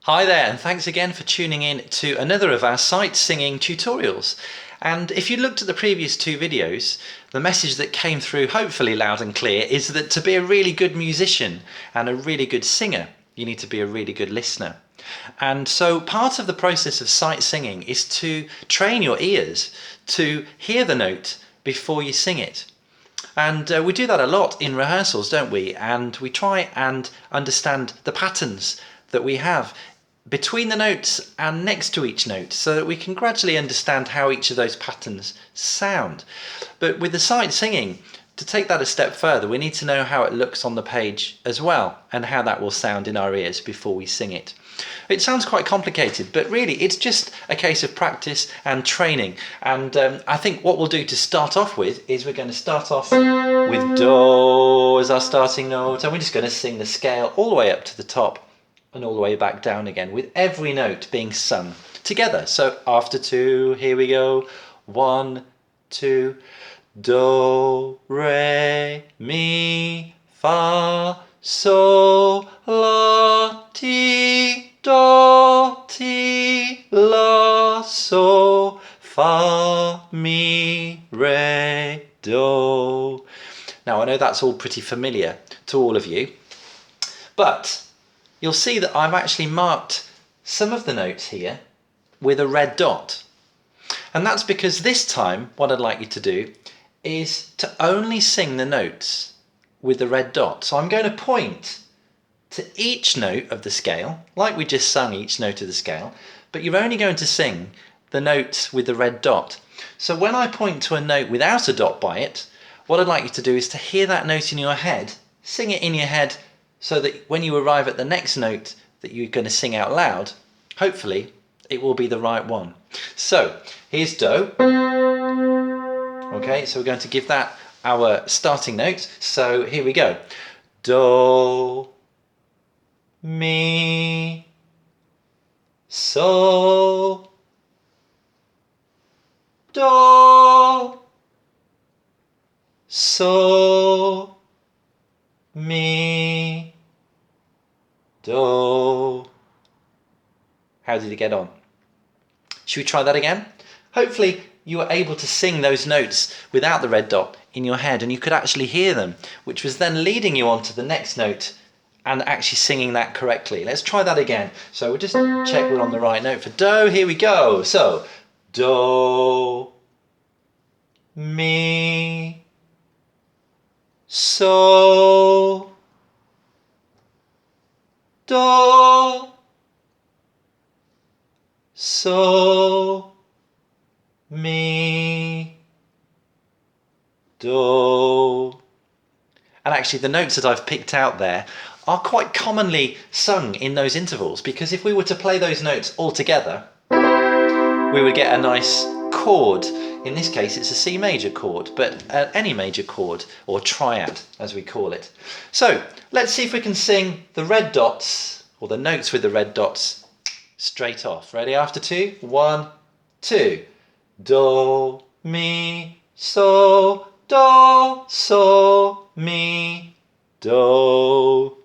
Hi there, and thanks again for tuning in to another of our sight singing tutorials. And if you looked at the previous two videos, the message that came through, hopefully loud and clear, is that to be a really good musician and a really good singer, you need to be a really good listener. And so part of the process of sight singing is to train your ears to hear the note before you sing it. And we do that a lot in rehearsals, don't we? And we try and understand the patterns that we have between the notes and next to each note so that we can gradually understand how each of those patterns sound. But with the sight singing, to take that a step further, we need to know how it looks on the page as well and how that will sound in our ears before we sing it. It sounds quite complicated, but really it's just a case of practice and training. And I think what we'll do to start off with is we're going to start off with Do as our starting note, and we're just going to sing the scale all the way up to the top and all the way back down again, with every note being sung together. So after two, here we go. 1, 2, Do, Re, Mi, Fa, Sol, La, Ti, Do, Ti, La, So, Fa, Mi, Re, Do. Now I know that's all pretty familiar to all of you, but you'll see that I've actually marked some of the notes here with a red dot. And that's because this time what I'd like you to do is to only sing the notes with the red dot. So I'm going to point to each note of the scale, like we just sung each note of the scale, but you're only going to sing the notes with the red dot. So when I point to a note without a dot by it, what I'd like you to do is to hear that note in your head, sing it in your head, so that when you arrive at the next note that you're going to sing out loud, hopefully it will be the right one. So here's Do. Okay, so we're going to give that our starting note. So here we go. Do, Mi, So, Do, So, Mi, Do. How did you get on? Should we try that again? Hopefully you were able to sing those notes without the red dot in your head and you could actually hear them, which was then leading you on to the next note and actually singing that correctly. Let's try that again. So we'll just check we're on the right note for Do. Here we go. So Do, Mi, So, Do, So, Mi, Do. And actually the notes that I've picked out there are quite commonly sung in those intervals, because if we were to play those notes all together, we would get a nice chord. In this case it's a C major chord, but any major chord, or triad as we call it. So let's see if we can sing the red dots, or the notes with the red dots, straight off. Ready? After two? 1, 2. Do, Mi, So, Do, So, Mi, Do.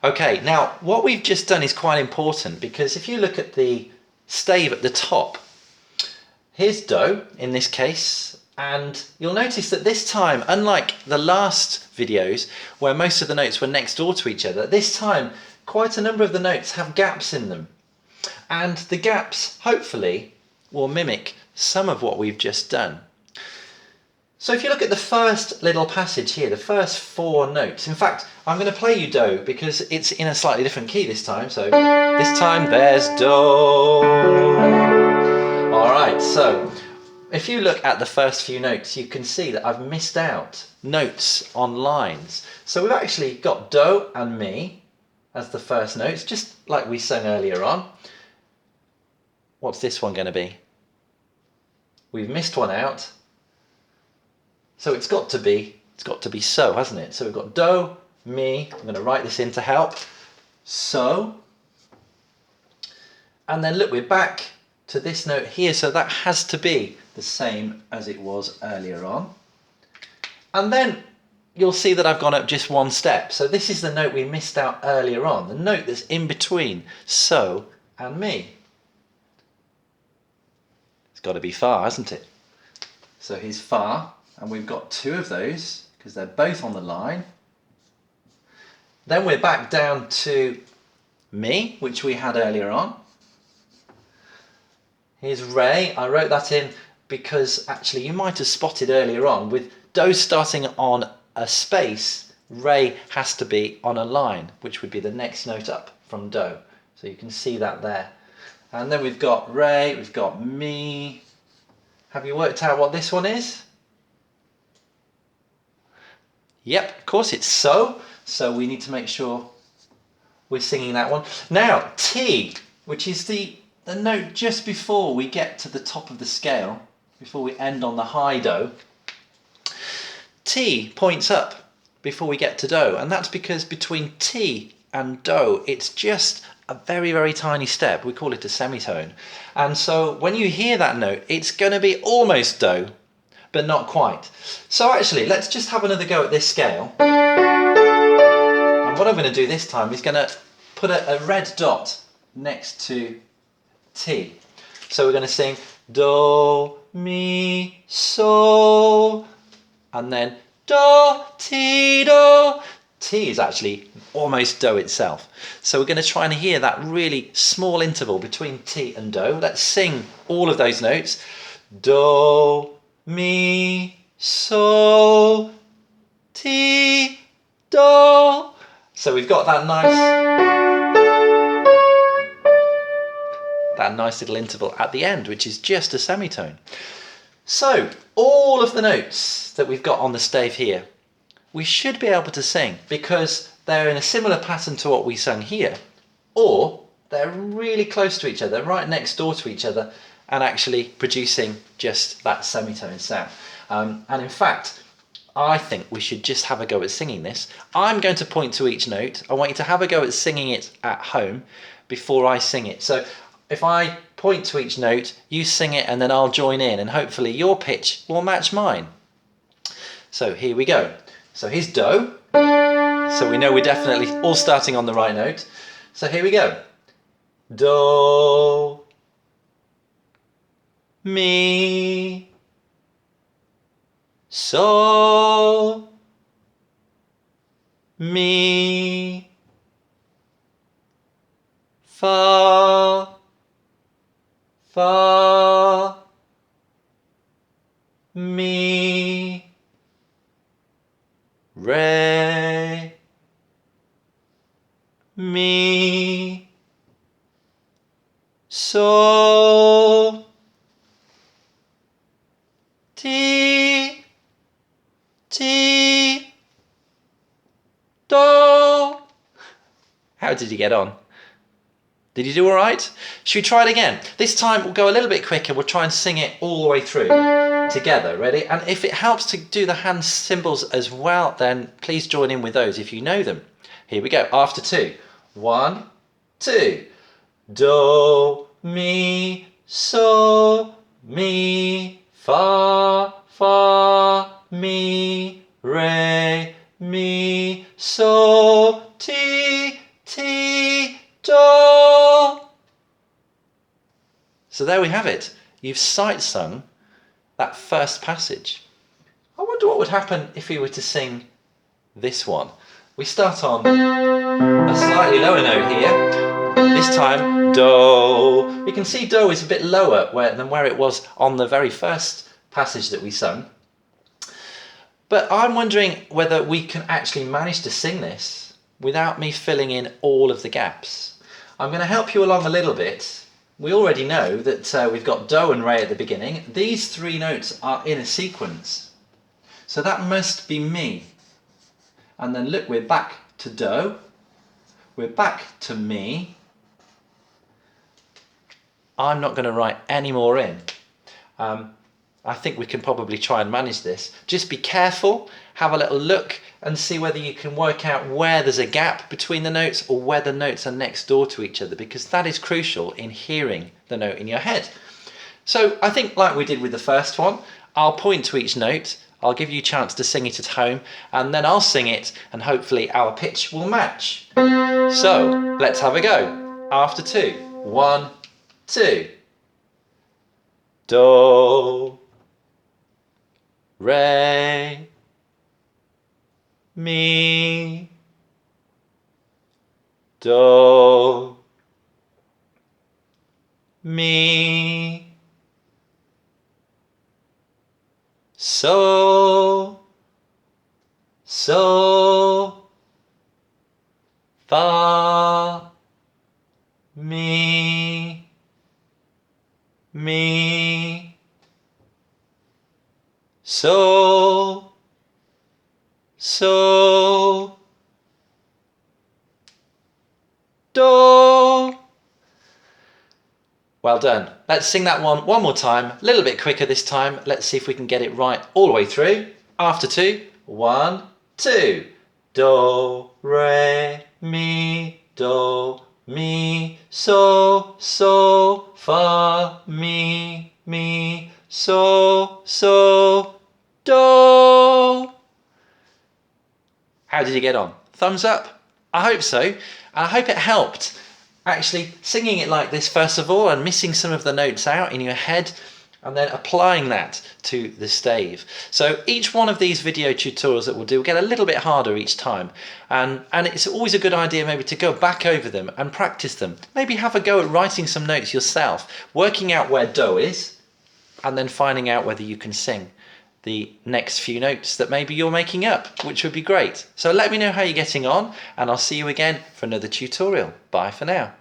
Okay, now what we've just done is quite important, because if you look at the stave at the top, here's Do in this case, and you'll notice that this time, unlike the last videos where most of the notes were next door to each other, this time quite a number of the notes have gaps in them, and the gaps hopefully will mimic some of what we've just done. So if you look at the first little passage here, the first 4 notes, in fact I'm going to play you Do because it's in a slightly different key this time, so this time there's Do. Alright, so if you look at the first few notes you can see that I've missed out notes on lines. So we've actually got Do and Mi as the first notes, just like we sang earlier on. What's this one going to be? We've missed one out. So it's got to be So, hasn't it? So we've got Do, Mi, I'm going to write this in to help. So, and then look, we're back to this note here, so that has to be the same as it was earlier on. And then you'll see that I've gone up just one step. So this is the note we missed out earlier on, the note that's in between so and me. It's got to be fa, hasn't it? So here's fa, and we've got two of those because they're both on the line. Then we're back down to mi, which we had earlier on. Here's re. I wrote that in because actually you might have spotted earlier on with do starting on a space, re has to be on a line, which would be the next note up from do. So you can see that there. And then we've got re, we've got mi. Have you worked out what this one is? Yep, of course it's so. So we need to make sure we're singing that one. Now, ti, which is the note just before we get to the top of the scale, before we end on the high do. Ti points up before we get to do, and that's because between ti and do, it's just a very, very tiny step. We call it a semitone. And so when you hear that note, it's going to be almost do, but not quite. So actually, let's just have another go at this scale. And what I'm going to do this time is going to put a red dot next to ti. So we're going to sing do, mi, so, and then do, ti, do. Ti is actually almost do itself. So we're going to try and hear that really small interval between ti and do. Let's sing all of those notes. Do, mi, so, ti, do. So we've got that nice little interval at the end, which is just a semitone. So all of the notes that we've got on the stave here, we should be able to sing because they're in a similar pattern to what we sung here, or they're really close to each other, right next door to each other, and actually producing just that semitone sound. And in fact, I think we should just have a go at singing this. I'm going to point to each note. I want you to have a go at singing it at home before I sing it. So if I point to each note, you sing it, and then I'll join in, and hopefully your pitch will match mine. So here we go. So here's do. So we know we're definitely all starting on the right note. So here we go. Do, mi, so, mi, fa, fa, mi, re, mi, so, ti, ti, do. How did you get on? Did you do all right? Should we try it again? This time we'll go a little bit quicker. We'll try and sing it all the way through together. Ready? And if it helps to do the hand symbols as well, then please join in with those if you know them. Here we go. After two. 1, 2. Do, mi, so, mi, fa, fa, mi, re, mi, so, ti, ti, do. So there we have it. You've sight sung that first passage. I wonder what would happen if we were to sing this one. We start on a slightly lower note here. This time, do. You can see do is a bit lower than where it was on the very first passage that we sung. But I'm wondering whether we can actually manage to sing this without me filling in all of the gaps. I'm going to help you along a little bit. We already know that we've got do and re at the beginning. These three notes are in a sequence. So that must be mi. And then look, we're back to do. We're back to mi. I'm not going to write any more in. I think we can probably try and manage this. Just be careful, have a little look and see whether you can work out where there's a gap between the notes or where the notes are next door to each other, because that is crucial in hearing the note in your head. So I think like we did with the first one, I'll point to each note, I'll give you a chance to sing it at home, and then I'll sing it, and hopefully our pitch will match. So let's have a go. After 2. 1, 2. Do, re, mi, do, mi, so, fa, mi, so, do. Well done. Let's sing that one more time, a little bit quicker this time. Let's see if we can get it right all the way through. After 2. 1, 2. Do, re, mi, do, mi, so, fa, mi, so, do. How did you get on? Thumbs up? I hope so. And I hope it helped. Actually singing it like this first of all and missing some of the notes out in your head and then applying that to the stave. So each one of these video tutorials that we'll do will get a little bit harder each time, and it's always a good idea maybe to go back over them and practice them. Maybe have a go at writing some notes yourself, working out where do is, and then finding out whether you can sing the next few notes that maybe you're making up, which would be great. So let me know how you're getting on, and I'll see you again for another tutorial. Bye for now.